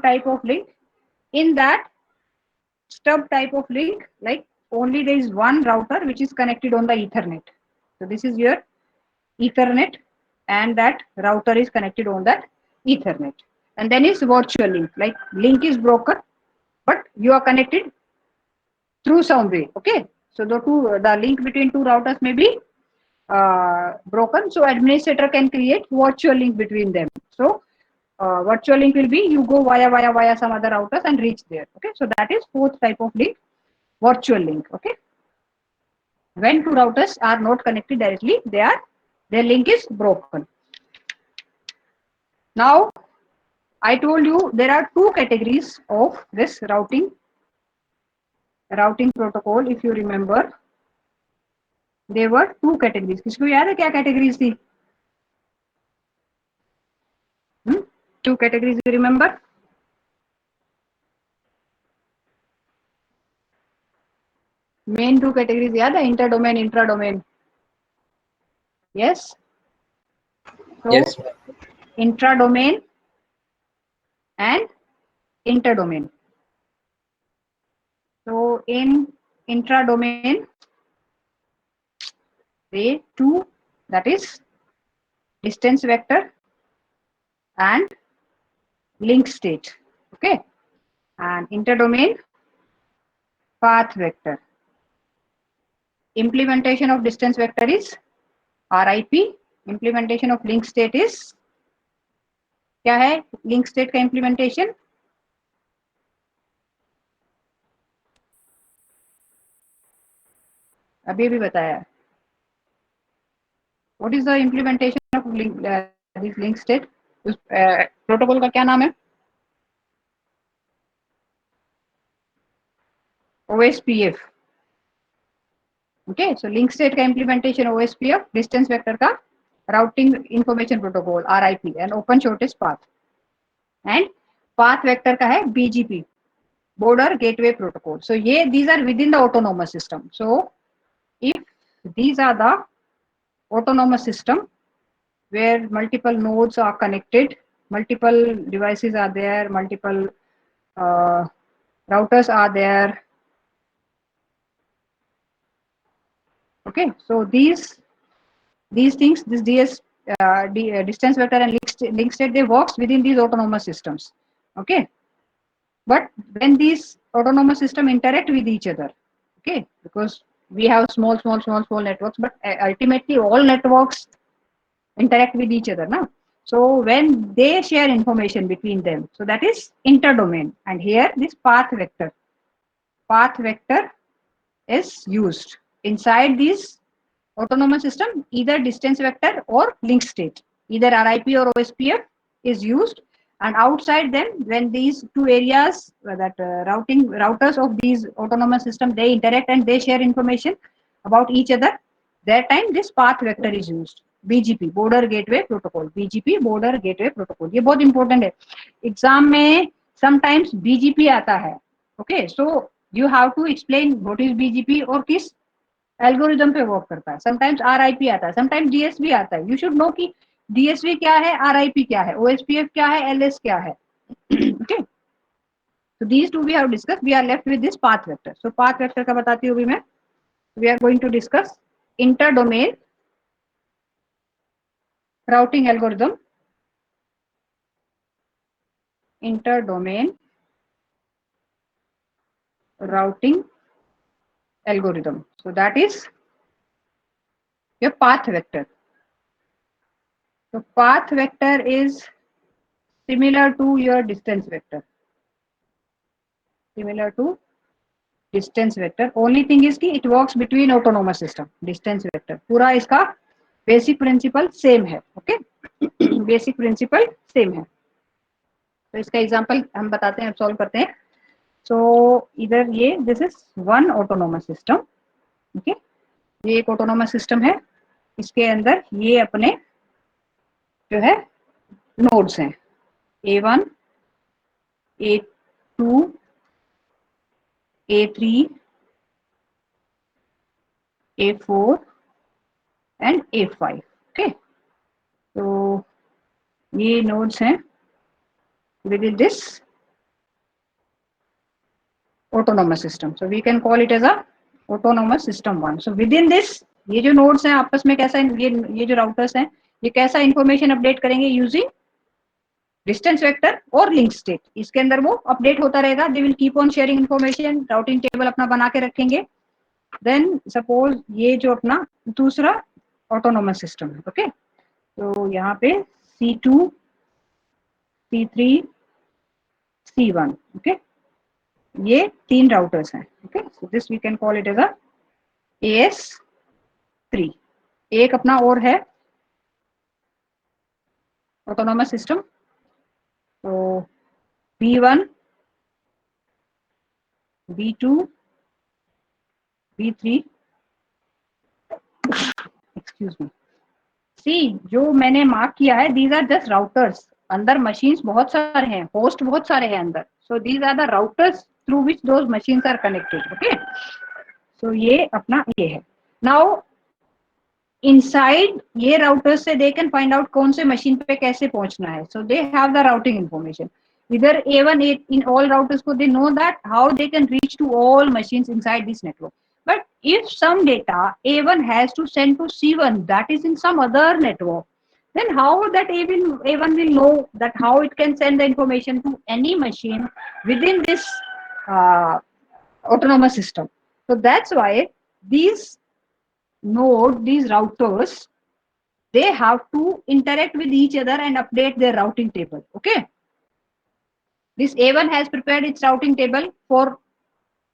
type of link. In that stub type of link, like only there is one router which is connected on the Ethernet. So this is your Ethernet, and that router is connected on that Ethernet. And then is virtual link, like link is broken, but you are connected through some way. Okay, so the link between two routers may be broken, so administrator can create virtual link between them. So virtual link will be you go via some other routers and reach there. Okay, so that is fourth type of link, virtual link. Okay, when two routers are not connected directly, their link is broken. Now I told you there are 2 categories of this routing protocol. If you remember, there were 2 categories. किसको याद है क्या categories थी? 2 categories, you remember? Main 2 categories याद है? Interdomain, intradomain. Yes. So
Yes.
intradomain and interdomain. So in intradomain, A2, that is distance vector and link state. Okay, and interdomain path vector. Implementation of distance vector is RIP. Implementation of link state is क्या है link state का implementation? अभी भी बताया. What is the implementation of this link state? उस protocol का क्या नाम है? OSPF. Okay, so link state का इम्प्लीमेंटेशन OSPF, डिस्टेंस वेक्टर का routing information protocol RIP and open shortest path. And path vector का है BGP, border gateway protocol. So these are within the autonomous system. So if these are the autonomous system where multiple nodes are connected, multiple devices are there, multiple routers are there. Okay, so these things, this distance vector and link state, they works within these autonomous systems. Okay, but when these autonomous system interact with each other, okay, because we have small networks, but ultimately all networks interact with each other now. So when they share information between them, so that is interdomain. And here this path vector is used inside this autonomous system, either distance vector or link state, either RIP or OSPF is used. And outside them, when these two areas, routers of these autonomous system, they interact and they share information about each other, that time this path vector is used. BGP, border gateway protocol. BGP, border gateway protocol. ये बहुत important है. Exam में sometimes BGP आता है. Okay, so you have to explain what is BGP और किस algorithm पे work करता है. समटाइम्स RIP आता है, समटाइम्स DSV आता है. यू शुड नो कि DSV क्या है, RIP क्या है, OSPF क्या है, LS क्या है. Okay, so these two we have discussed. We are left with this path vector. So path vector का बताती हूँ अभी मैं. We are going to discuss interdomain routing algorithm. Interdomain routing algorithm. So that is your path vector. So path vector is similar to your distance vector. Similar to distance vector. Only thing is कि it works between autonomous system. Distance vector. पूरा इसका basic principle same है. Okay? Basic principle same है. तो इसका example हम बताते हैं, solve करते हैं. So इधर ये this is one autonomous system. Okay? ये एक autonomous system है. इसके अंदर ये अपने जो है nodes हैं. A1, A2, A3, A4 and A5. Okay, so ये nodes हैं within this autonomous system. So we can call it as a autonomous system 1. So within this, ये जो nodes हैं आपस में कैसा ये जो routers हैं ये कैसा information update करेंगे using distance vector और link state. इसके अंदर वो update होता रहेगा. They will keep on sharing information. Routing table अपना बना के रखेंगे. Then suppose ये जो अपना दूसरा autonomous system है. Okay, तो यहाँ पे C2, C3, C1. Okay, ये तीन routers हैं. Okay, so this we can call it as a AS3. एक अपना और है autonomous system. So B1, B2, B3, excuse me. See, जो मैंने मार्क किया है, these are just routers. अंदर machines बहुत सारे हैं, host बहुत सारे हैं अंदर. So these are the routers through which those machines are connected. Okay. So ये अपना ये है. Now inside ये routers से they can find out कौन से machine पे कैसे पहुंचना है. So they have the routing information. Either A1, in all routers को they know that how they can reach to all machines inside this network. But if some data A1 has to send to C1 that is in some other network, then how that A1 will know that how it can send the information to any machine within this uh, autonomous system. So that's why these these routers, they have to interact with each other and update their routing table. Okay. This A1 has prepared its routing table for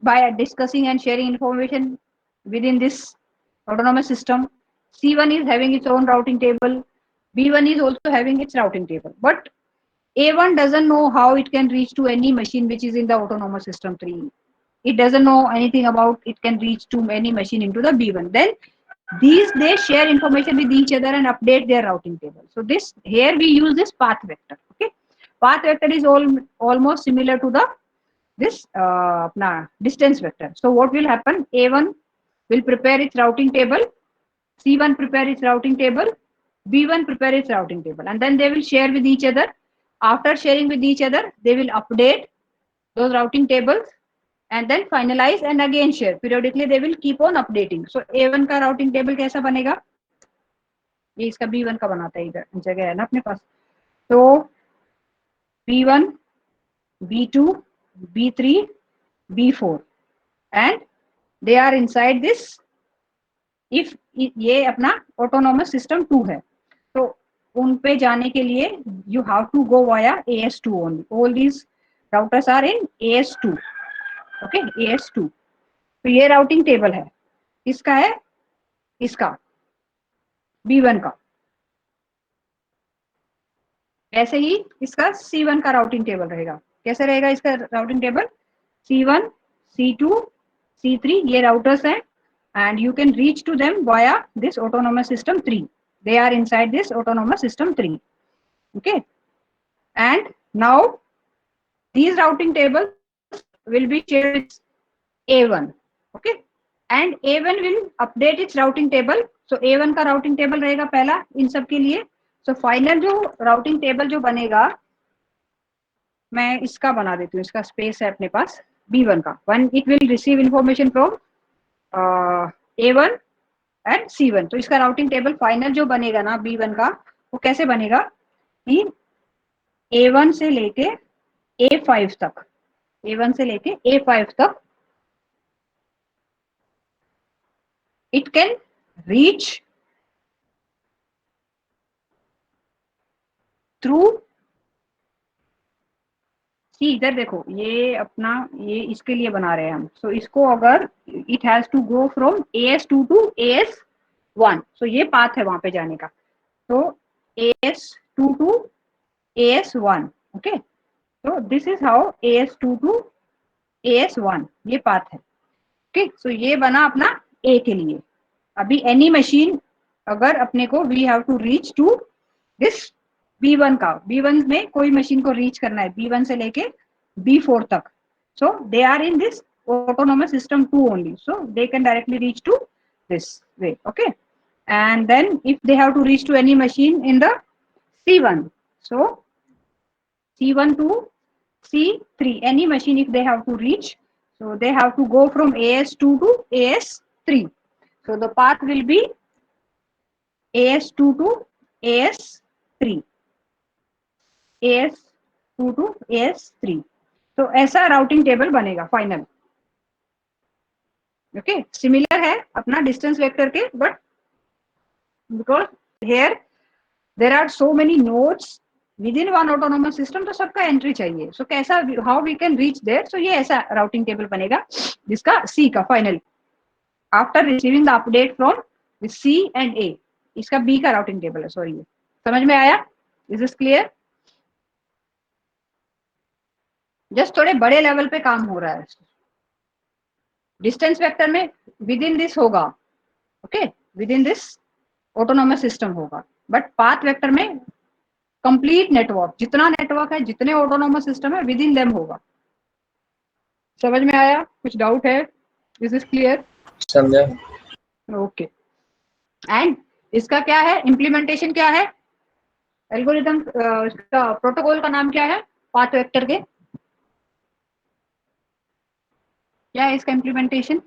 by discussing and sharing information within this autonomous system. C1 is having its own routing table. B1 is also having its routing table. But A1 doesn't know how it can reach to any machine which is in the autonomous system 3. It doesn't know anything about it can reach to any machine into the B1. Then these they share information with each other and update their routing table. So this here we use this path vector. Okay, path vector is almost similar to the this distance vector. So what will happen? A1 will prepare its routing table, C1 prepare its routing table, B1 prepare its routing table, and then they will share with each other. After sharing with each other, they will update those routing tables and then finalize and again share. Periodically they will keep on updating. So A1 का routing table कैसा बनेगा? ये इसका B1 का बनाता है, इधर जगह है ना अपने पास. तो B1, B2, B3, B4 and they are inside this. If ये अपना autonomous system 2 है, तो उन पे जाने के लिए you have to go via AS2 only. All these routers are in AS2. Okay, AS2. तो ये routing table है. इसका है, इसका B1 का. ऐसे ही इसका C1 का राउटिंग टेबल रहेगा. कैसे रहेगा इसका routing table? C1, C2, C3 ये राउटर्स हैं and you can reach to them via this autonomous system 3. They are inside this autonomous system 3. Okay, and now these routing tables will be shared with A1. Okay, and A1 will update its routing table. So A1 का routing table रहेगा पहला इन सब के लिए. So final जो routing table जो बनेगा, मैं इसका बना देती हूँ, इसका स्पेस है अपने पास B1 का. One it will receive information from A1 and C1. तो इसका राउटिंग टेबल फाइनल जो बनेगा ना B1 का, वो कैसे बनेगा कि A1 से लेके A5 तक, A1 से लेके A5 तक it can reach through. सी इधर देखो, ये अपना ये इसके लिए बना रहे हैं हम. सो इसको अगर it has to go from AS2 to AS1. सो ये पाथ है वहां पे जाने का. तो AS2 to AS1. Okay, so this is how AS2 to AS1 ये पाथ है. ओके, सो ये बना अपना A के लिए. अभी एनी मशीन अगर अपने को we have to reach to this B1 का, B1 में कोई मशीन को रीच करना है B1 से लेके B4 तक. So they are in this autonomous system 2 only, so they can directly reach to this way. Okay, and then if they have to reach to any machine in the C1, so C1 to C3 any machine if they have to reach, so they have to go from AS2 to AS3. So the path will be AS2 to AS3, AS2 to AS3. तो ऐसा routing table बनेगा final. Okay, similar है अपना distance vector के, but because here there are so many nodes with in one autonomous system, तो सबका entry चाहिए. So कैसा, how we can reach there. So ये ऐसा राउटिंग टेबल बनेगा जिसका सी का final after receiving the update from C and A. इसका बी का राउटिंग टेबल है. सॉरी, समझ में आया? Is this clear? जस्ट थोड़े बड़े लेवल पे काम हो रहा है. डिस्टेंस वेक्टर में विद इन दिस होगा. Okay, with in this autonomous system होगा, बट पाथ वेक्टर में कंप्लीट नेटवर्क, जितना नेटवर्क है, जितने ऑटोनोमस सिस्टम है, विद इन देम होगा. समझ में आया? कुछ डाउट है? Is this clear?
समझा.
ओके, एंड इसका क्या है, इम्प्लीमेंटेशन क्या है, एल्गोरिथम का प्रोटोकॉल का नाम क्या है पाथ वेक्टर के, क्या है इसका इम्प्लीमेंटेशन?